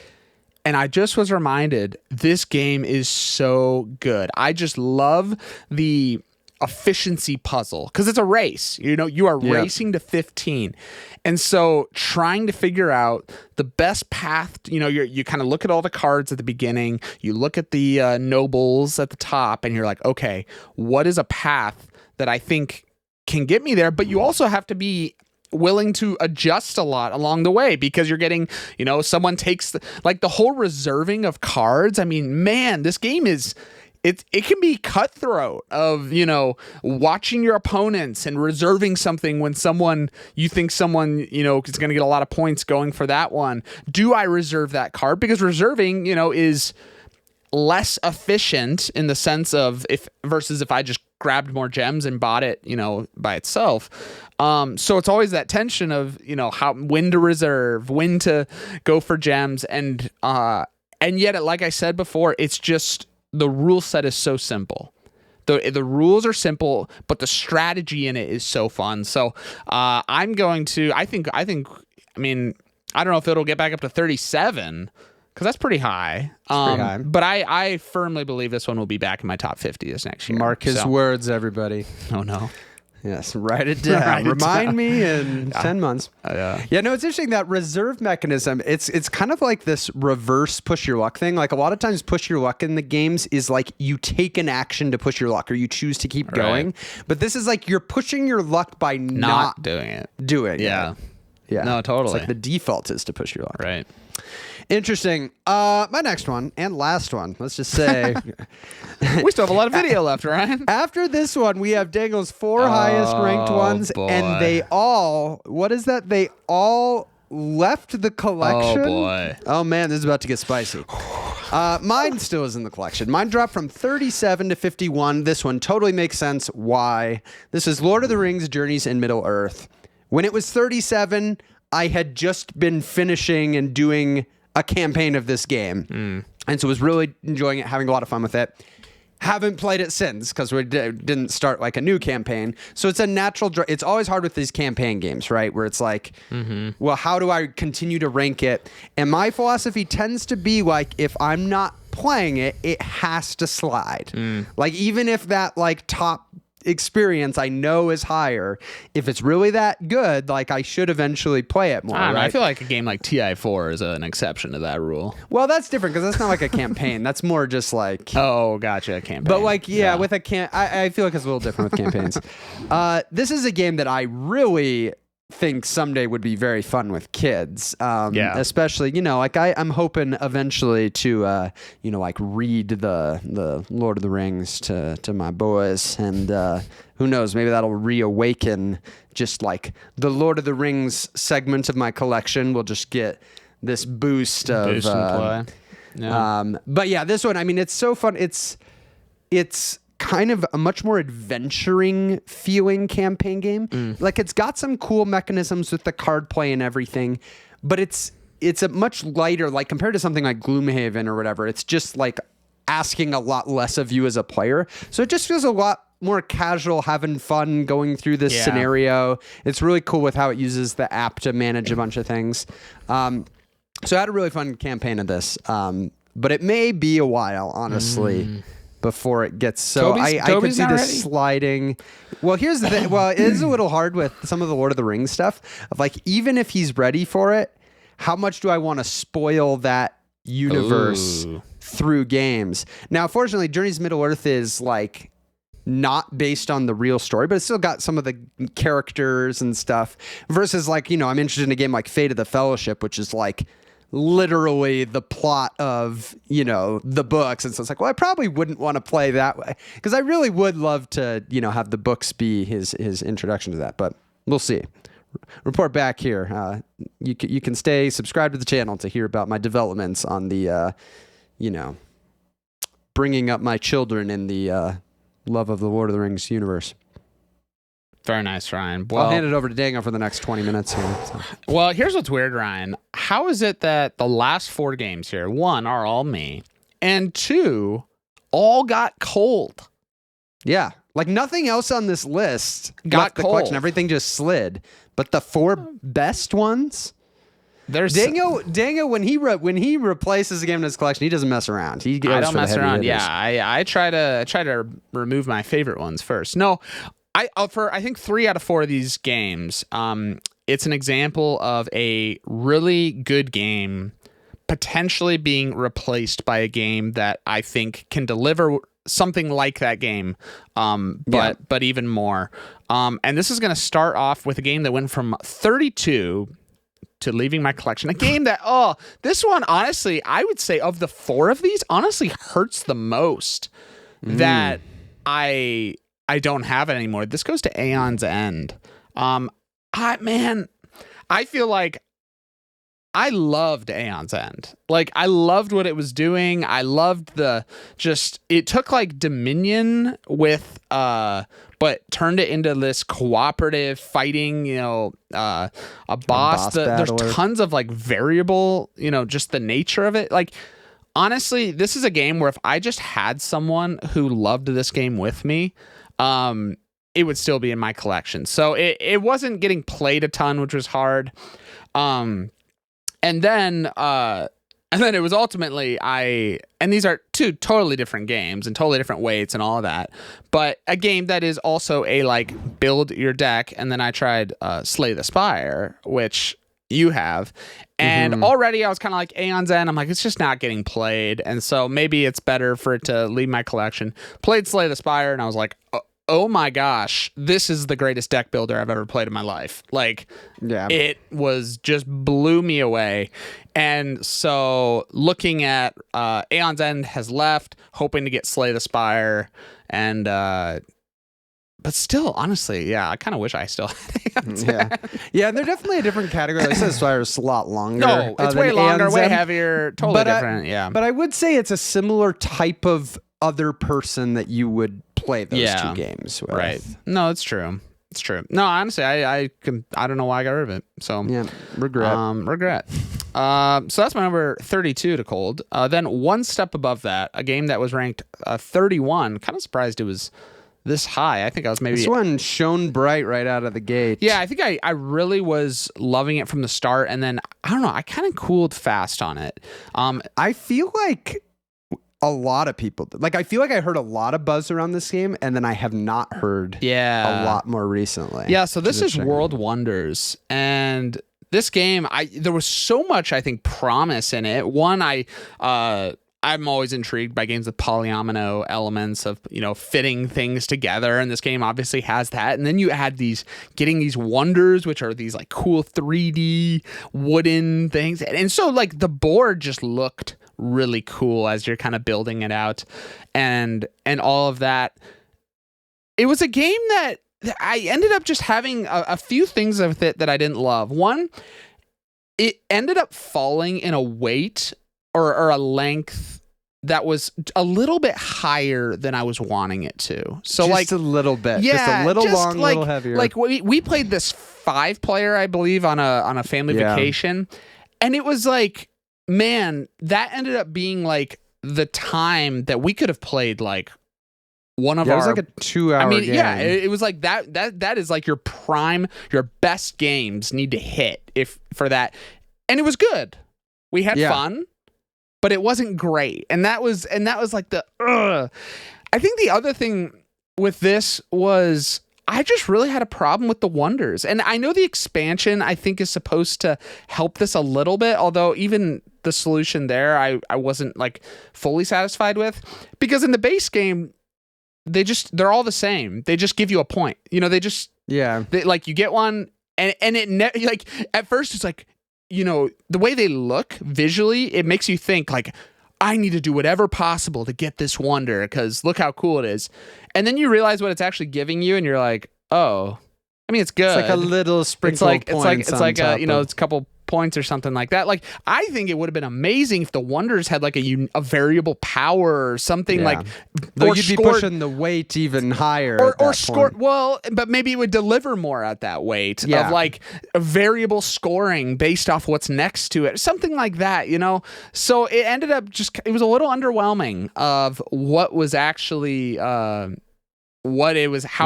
S2: and I just was reminded this game is so good. I just love the efficiency puzzle because it's a race. You know, you are racing to 15, and so trying to figure out the best path. You know, you kind of look at all the cards at the beginning, you look at the nobles at the top, and you're like, okay, what is a path that I think can get me there? But you also have to be willing to adjust a lot along the way because you're getting, you know, someone takes the whole reserving of cards. I mean, man, this game is. It can be cutthroat of, you know, watching your opponents and reserving something when you think someone, you know, is going to get a lot of points going for that one. Do I reserve that card? Because reserving, you know, is less efficient in the sense of if I just grabbed more gems and bought it, by itself. So it's always that tension of, when to reserve, when to go for gems. And yet, like I said before, it's just the rule set is so simple. The rules are simple, but the strategy in it is so fun. So I'm going to, I don't know if it'll get back up to 37, because that's pretty high. But I firmly believe this one will be back in my top 50 this next year.
S1: Mark his words, everybody.
S2: Oh, no.
S1: Yes, write it down. Remind me in 10 months. Yeah, no, it's interesting, that reserve mechanism. It's kind of like this reverse push your luck thing. Like, a lot of times push your luck in the games is like you take an action to push your luck, or you choose to keep going. But this is like you're pushing your luck by not
S2: doing it.
S1: Yeah. No, totally. It's like the default is to push your luck.
S2: Right.
S1: Interesting. My next one and last one, let's just say.
S2: We still have a lot of video left, Ryan.
S1: After this one, we have Daniel's 4 highest ranked ones, and they all, what is that? They all left the collection.
S2: Oh, boy.
S1: Oh, man, this is about to get spicy. Mine still is in the collection. Mine dropped from 37 to 51. This one totally makes sense. Why? This is Lord of the Rings Journeys in Middle-earth. When it was 37, I had just been finishing and doing a campaign of this game. And so was really enjoying it, having a lot of fun with it. Haven't played it since, because we didn't start like a new campaign. So it's a natural... It's always hard with these campaign games, right? Where it's like, well, how do I continue to rank it? And my philosophy tends to be like, if I'm not playing it, it has to slide. Like, even if that like top experience I know is higher, if it's really that good, like, I should eventually play it more.
S2: I feel like a game like TI4 is an exception to that rule.
S1: Well, that's different, because that's not like a campaign. That's more just like...
S2: Oh, gotcha, campaign.
S1: But like, with a I feel like it's a little different with campaigns. This is a game that I really think someday would be very fun with kids. Especially, like I'm hoping eventually to, like read the Lord of the Rings to my boys, and who knows, maybe that'll reawaken just like the Lord of the Rings segment of my collection will just get this boost of
S2: play.
S1: But yeah, this one, I mean, it's so fun. It's kind of a much more adventuring feeling campaign game. Like, it's got some cool mechanisms with the card play and everything, but it's a much lighter, like compared to something like Gloomhaven or whatever, it's just like asking a lot less of you as a player. So it just feels a lot more casual, having fun going through this scenario. It's really cool with how it uses the app to manage a bunch of things. So I had a really fun campaign of this, but it may be a while, honestly, before it gets so... I could see this sliding. Well, here's the thing. Well, it is a little hard with some of the Lord of the Rings stuff. Of like, even if he's ready for it, how much do I want to spoil that universe through games? Now, fortunately, Journeys Middle-earth is like not based on the real story, but it's still got some of the characters and stuff. Versus like, I'm interested in a game like Fate of the Fellowship, which is like literally the plot of the books, and so it's like, well, I probably wouldn't want to play that way, because I really would love to have the books be his introduction to that, but we'll see. Report back here. You can stay subscribed to the channel to hear about my developments on the bringing up my children in the love of the Lord of the Rings universe.
S2: Very nice, Ryan. Well,
S1: I'll hand it over to Daniel for the next 20 minutes here. So.
S2: Well, here's what's weird, Ryan. How is it that the last 4 games here, 1, are all me, and 2, all got cold?
S1: Yeah. Like, nothing else on this list
S2: got
S1: the
S2: cold.
S1: collection. Everything just slid. But the 4 best ones... Dango, when he replaces a game in his collection, he doesn't mess around. I don't mess around.
S2: Yeah, I try to remove my favorite ones first. No, I think 3 out of 4 of these games, it's an example of a really good game potentially being replaced by a game that I think can deliver something like that game, but even more. And this is going to start off with a game that went from 32 to leaving my collection. A game that, this one, honestly, I would say of the 4 of these, honestly hurts the most that I don't have it anymore. This goes to Aeon's End. I feel like I loved Aeon's End. Like, I loved what it was doing. I loved it took like Dominion with, but turned it into this cooperative fighting, a boss. There's tons of like variable, just the nature of it. Like, honestly, this is a game where if I just had someone who loved this game with me, it would still be in my collection. So it wasn't getting played a ton, which was hard. And then it was ultimately and these are two totally different games and totally different weights and all of that, but a game that is also a like build your deck. And then I tried Slay the Spire, which you have, and already I was kind of like Aeon's End. I'm like, it's just not getting played, and so maybe it's better for it to leave my collection. Played Slay the Spire, and I was like, oh my gosh, this is the greatest deck builder I've ever played in my life. Like, it was just blew me away. And so looking at Aeon's End has left, hoping to get Slay the Spire, and but still, honestly, I kind of wish I still had Aeon's End.
S1: Yeah, they're definitely a different category. Like, Slay the Spire is a lot longer.
S2: No, it's way longer, way heavier, totally different.
S1: But I wowould say it's a similar type of other person that you would play those two games with.
S2: Right. No, it's true. It's true. No, honestly, I don't know why I got rid of it. So regret. So that's my number 32 to Cold. Then one step above that, a game that was ranked 31. Kind of surprised it was this high. I think I was maybe...
S1: This one shone bright right out of the gate.
S2: Yeah, I think I really was loving it from the start, and then, I don't know, I kind of cooled fast on it.
S1: I feel like a lot of people... Like, I feel like I heard a lot of buzz around this game, and then I have not heard a lot more recently.
S2: Yeah, so this is World Wonders, and... This game, there was so much, I think, promise in it. One, I'm always intrigued by games with polyomino elements of, fitting things together. And this game obviously has that. And then you add getting these wonders, which are these like cool 3D wooden things. And so like the board just looked really cool as you're kind of building it out and all of that. It was a game that I ended up just having a few things with it that I didn't love. One, it ended up falling in a weight or a length that was a little bit higher than I was wanting it to. So
S1: just a little bit.
S2: Yeah,
S1: just a little long, a little heavier.
S2: Like we played this 5-player, I believe, on a family vacation. And it was like, man, that ended up being like the time that we could have played like one of our... It was like
S1: a 2-hour game.
S2: Yeah, it was like that is like your prime, your best games need to hit for that. And it was good. We had fun, but it wasn't great. And that was like the I think the other thing with this was I just really had a problem with the wonders. And I know the expansion I think is supposed to help this a little bit, although even the solution there I wasn't like fully satisfied with, because in the base game they're all the same. They just give you a point. Like you get one and it like at first it's like, the way they look visually, it makes you think like, I need to do whatever possible to get this wonder because look how cool it is. And then you realize what it's actually giving you and you're like, oh, I mean, it's good.
S1: It's like a little sprinkle of points.
S2: It's like it's a couple points or something like that. Like, I think it would have been amazing if the wonders had like a variable power or something like.
S1: Though you'd be pushing the weight even higher.
S2: Or score. Well, but maybe it would deliver more at that weight of like a variable scoring based off what's next to it, something like that. So it ended up it was a little underwhelming of what was actually. How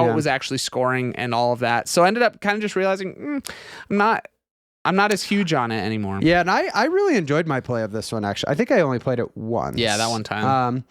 S2: it was actually scoring and all of that. So I ended up kind of just realizing I'm not as huge on it anymore.
S1: Yeah, and I really enjoyed my play of this one, actually. I think I only played it once.
S2: Yeah, that one time.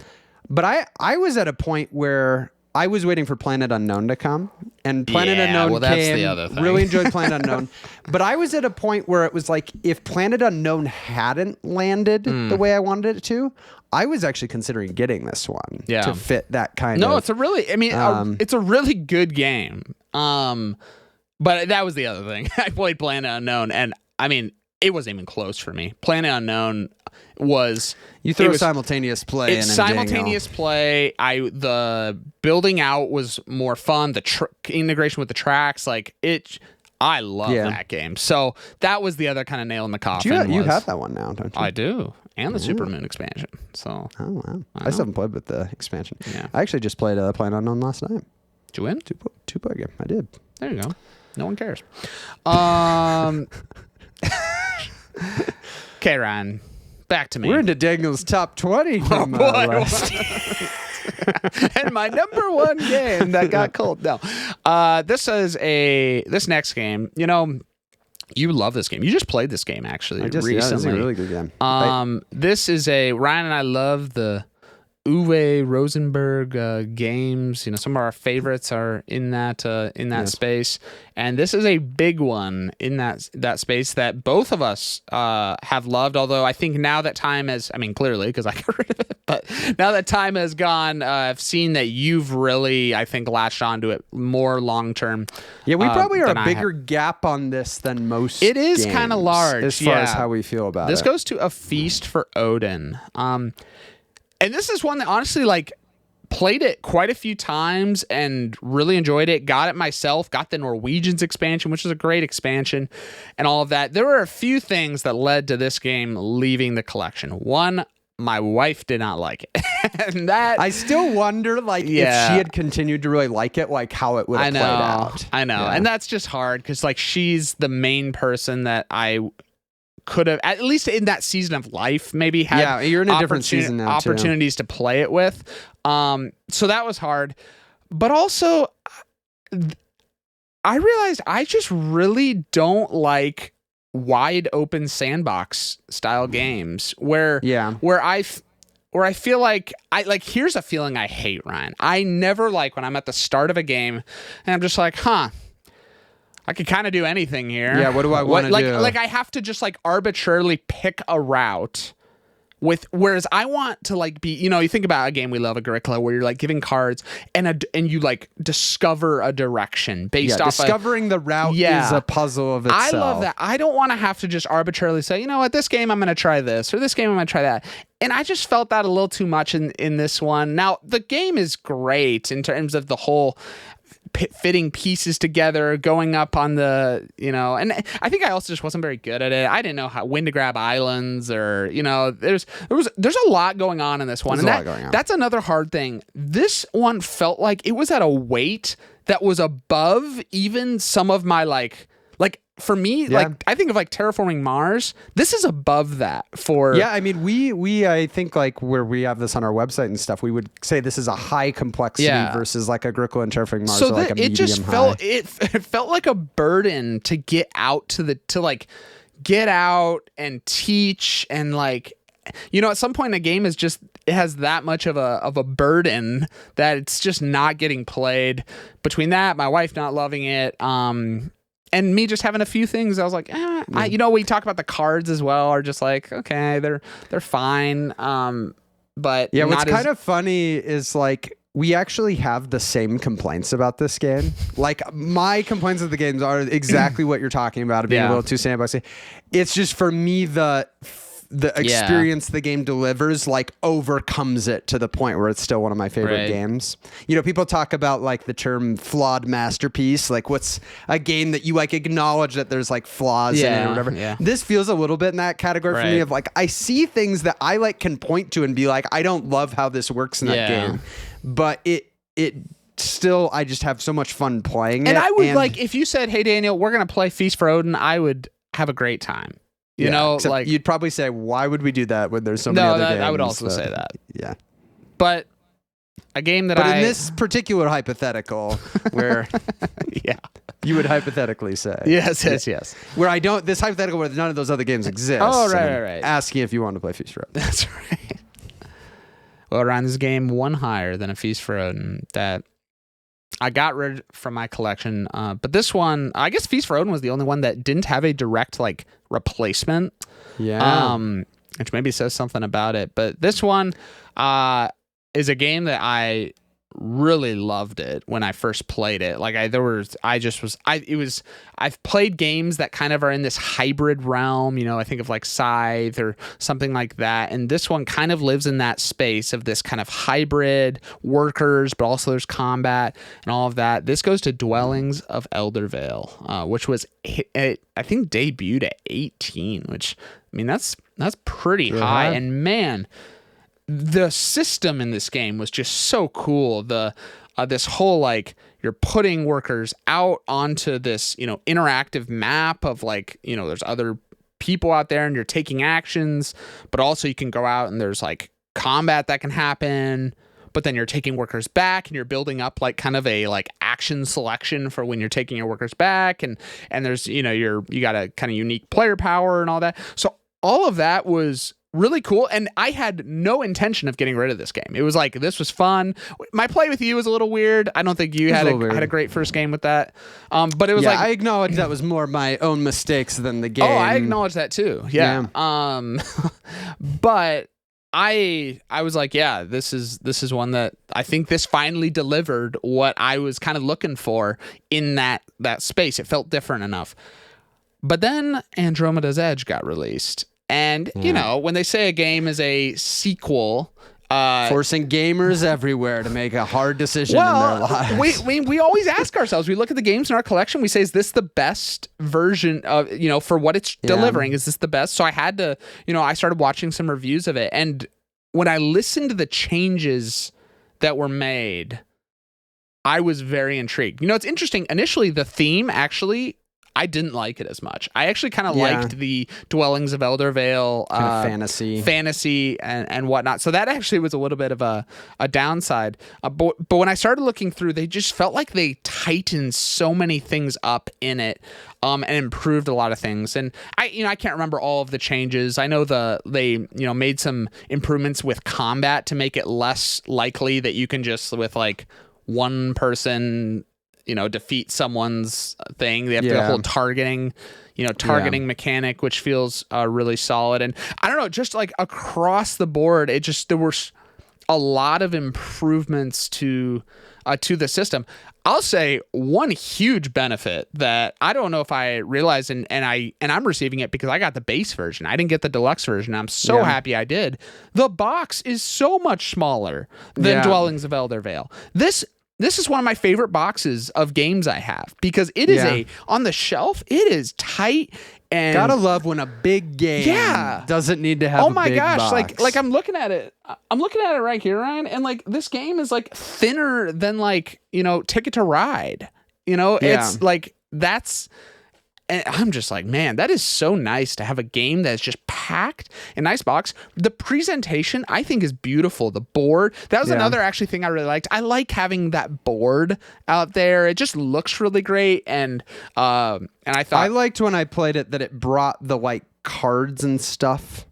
S1: But I was at a point where I was waiting for Planet Unknown to come, and Planet Unknown
S2: that's
S1: came.
S2: The other thing.
S1: Really enjoyed Planet Unknown. But I was at a point where it was like, if Planet Unknown hadn't landed the way I wanted it to, I was actually considering getting this one to fit that kind of...
S2: No, it's a really... I mean, it's a really good game. But that was the other thing. I played Planet Unknown, and I mean, it wasn't even close for me. Planet Unknown was...
S1: You threw a simultaneous play in.
S2: It's simultaneous play. The building out was more fun. The integration with the tracks, like it... I love that game. So that was the other kind of nail in the coffin.
S1: You have that one now, don't you?
S2: I do. And the Supermoon expansion. So.
S1: Oh, wow. I still haven't played with the expansion.
S2: Yeah.
S1: I actually just played PlayerUnknown last night.
S2: Did you win?
S1: Two-player game. I did.
S2: There you go. No one cares. Okay, Ryan. Back to me.
S1: We're into Daniel's top 20 from last.
S2: And my number one game that got cold. No. This next game, you love this game. You just played this game actually recently.
S1: Yeah, this is a really good game.
S2: This is Ryan and I love the Uwe Rosenberg games. Some of our favorites are in that space, and this is a big one in that space that both of us have loved. Although I think now that time has, clearly because I got rid of it, but now that time has gone, I've seen that you've really, I think, latched onto it more long term. Yeah,
S1: we probably are a bigger gap on this than most.
S2: It is kind of large
S1: as far as how we feel about
S2: this. This goes to A Feast for Odin. And this is one that honestly, played it quite a few times and really enjoyed it. Got it myself. Got the Norwegians expansion, which is a great expansion, and all of that. There were a few things that led to this game leaving the collection. One, my wife did not like it, and that
S1: I still wonder, if she had continued to really like it, how it would have played out.
S2: I know, and that's just hard because she's the main person that I could have, at least in that season of life, maybe had
S1: you're in a different season now,
S2: opportunities to play it with. So that was hard. But also, I realized I just really don't like wide open sandbox style games where I feel like here's a feeling I hate, Ryan. I never like when I'm at the start of a game and I'm just like, I could kind of do anything here.
S1: Yeah, what do I want to do?
S2: I have to just arbitrarily pick a route whereas I want to be, you think about a game we love, Agricola, where you're giving cards and you discover a direction based off
S1: discovering the route is a puzzle of itself.
S2: I love that. I don't want to have to just arbitrarily say, this game I'm going to try this or this game I'm going to try that. And I just felt that a little too much in this one. Now, the game is great in terms of the whole fitting pieces together, going up on the, and I think I also just wasn't very good at it. I didn't know when to grab islands or, there's a lot going on in this one. That's another hard thing. This one felt like it was at a weight that was above even some of my for me, I think of Terraforming Mars. This is above that for.
S1: Yeah, we I think where we have this on our website and stuff, we would say this is a high complexity versus Agricola and Terraforming Mars.
S2: So
S1: a medium
S2: it just
S1: high.
S2: it felt like a burden to get out get out and teach and at some point a game is just, it has that much of a burden that it's just not getting played. Between that, my wife not loving it, and me just having a few things, I was like, we talk about the cards as well, are just okay, they're fine. But
S1: what's kind of funny is we actually have the same complaints about this game. My complaints of the games are exactly what you're talking about, being a little too sandboxy. It's just for me the experience the game delivers overcomes it to the point where it's still one of my favorite games. People talk about the term flawed masterpiece, what's a game that you acknowledge that there's flaws in it or whatever. This feels a little bit in that category for me of I see things that I can point to and be I don't love how this works in that game, but it still, I just have so much fun playing it.
S2: And I would if you said, hey Daniel, we're gonna play Feast for Odin, I would have a great time.
S1: You'd probably say, why would we do that when there's so many other games?
S2: I would also say that.
S1: Yeah.
S2: But a game that
S1: in this particular hypothetical where you would hypothetically say.
S2: Yes.
S1: Where this hypothetical where none of those other games exist.
S2: Oh, right.
S1: Asking if you want to play Feast for Odin.
S2: That's right. Well, Ryan, this game one higher than A Feast for Odin that I got rid from my collection, but this one, I guess Feast for Odin was the only one that didn't have a direct replacement.
S1: Yeah.
S2: Which maybe says something about it. But this one is a game that I really loved it when I first played it. Like I've played games that kind of are in this hybrid realm, you know, I think of like Scythe or something like that. And this one kind of lives in that space of this kind of hybrid workers, but also there's combat and all of that. This goes to Dwellings of Eldervale, which was, I think, debuted at 18, which, I mean, that's pretty high. And man, the system in this game was just so cool. This whole, like, you're putting workers out onto this, you know, interactive map of, like, you know, there's other people out there and you're taking actions, but also you can go out and there's like combat that can happen, but then you're taking workers back and you're building up like kind of a like action selection for when you're taking your workers back, and there's, you know, you got a kind of unique player power and all that. So all of that was really cool, and I had no intention of getting rid of this game. It was like, this was fun. My play with you was a little weird. I don't think you had a great first game with that. But it was like,
S1: I acknowledge that was more my own mistakes than the game.
S2: Oh, I acknowledge that too. Yeah. But I was like, yeah, this is one that I think this finally delivered what I was kind of looking for in that space. It felt different enough. But then Andromeda's Edge got released. And, you know, when they say a game is a sequel,
S1: forcing gamers everywhere to make a hard decision in their lives.
S2: We always ask ourselves, we look at the games in our collection, we say, is this the best version of, you know, for what it's delivering? Is this the best? So I had to, you know, I started watching some reviews of it. And when I listened to the changes that were made, I was very intrigued. You know, it's interesting. Initially, the theme actually, I didn't like it as much. I actually kind of liked the Dwellings of Eldervale
S1: kind of
S2: fantasy and whatnot. So that actually was a little bit of a downside. But when I started looking through, they just felt like they tightened so many things up in it, and improved a lot of things. And I can't remember all of the changes. I know they made some improvements with combat to make it less likely that you can just, with like one person, you know, defeat someone's thing. They have the whole targeting mechanic, which feels really solid. And I don't know, just like across the board, there were a lot of improvements to the system. I'll say one huge benefit that I don't know if I realized, and I'm receiving it because I got the base version. I didn't get the deluxe version. I'm so happy I did. The box is so much smaller than Dwellings of Eldervale. This is one of my favorite boxes of games I have, because it is on the shelf, it is tight. And
S1: gotta love when a big game doesn't need to have a big box.
S2: like I'm looking at it right here, Ryan, and like this game is like thinner than, like, you know, Ticket to Ride. You know, it's like, and I'm just like, man, that is so nice to have a game that's just packed, a nice box. The presentation, I think, is beautiful. The board, that was another actually thing I really liked. I like having that board out there. It just looks really great. And I thought,
S1: I liked when I played it that it brought the like cards and stuff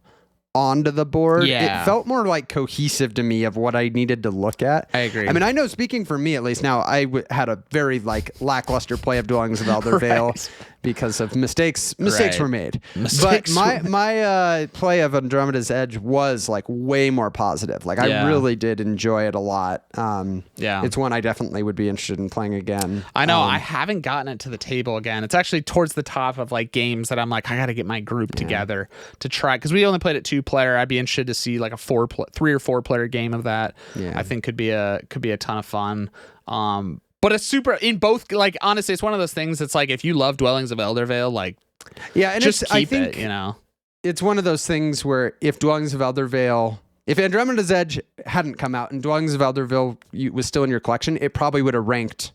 S1: onto the board. It felt more like cohesive to me of what I needed to look at.
S2: I agree.
S1: I mean, I know, speaking for me at least, now I had a very like lackluster play of Dwellings of Eldervale because of mistakes were made. But my play of Andromeda's Edge was like way more positive. Like I really did enjoy it a lot. It's one I definitely would be interested in playing again.
S2: I know, I haven't gotten it to the table again. It's actually towards the top of like games that I'm like, I got to get my group together to try, because we only played it 2-player. I'd be interested to see like a 3 or 4 player game of that. I think could be a ton of fun. But it's super in both, like, honestly, it's one of those things that's like, if you love Dwellings of Eldervale, like,
S1: and
S2: just keep
S1: I think
S2: it, you know.
S1: It's one of those things where if Dwellings of Eldervale, if Andromeda's Edge hadn't come out and Dwellings of Eldervale was still in your collection, it probably would have ranked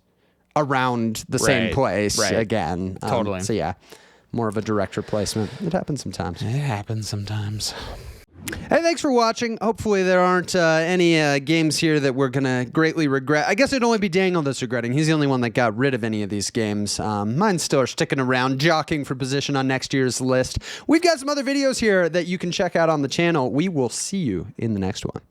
S1: around the same place again.
S2: Totally.
S1: So yeah, more of a direct replacement. It happens sometimes. Hey, thanks for watching. Hopefully there aren't any games here that we're going to greatly regret. I guess it'd only be Daniel that's regretting. He's the only one that got rid of any of these games. Mine still are sticking around, jockeying for position on next year's list. We've got some other videos here that you can check out on the channel. We will see you in the next one.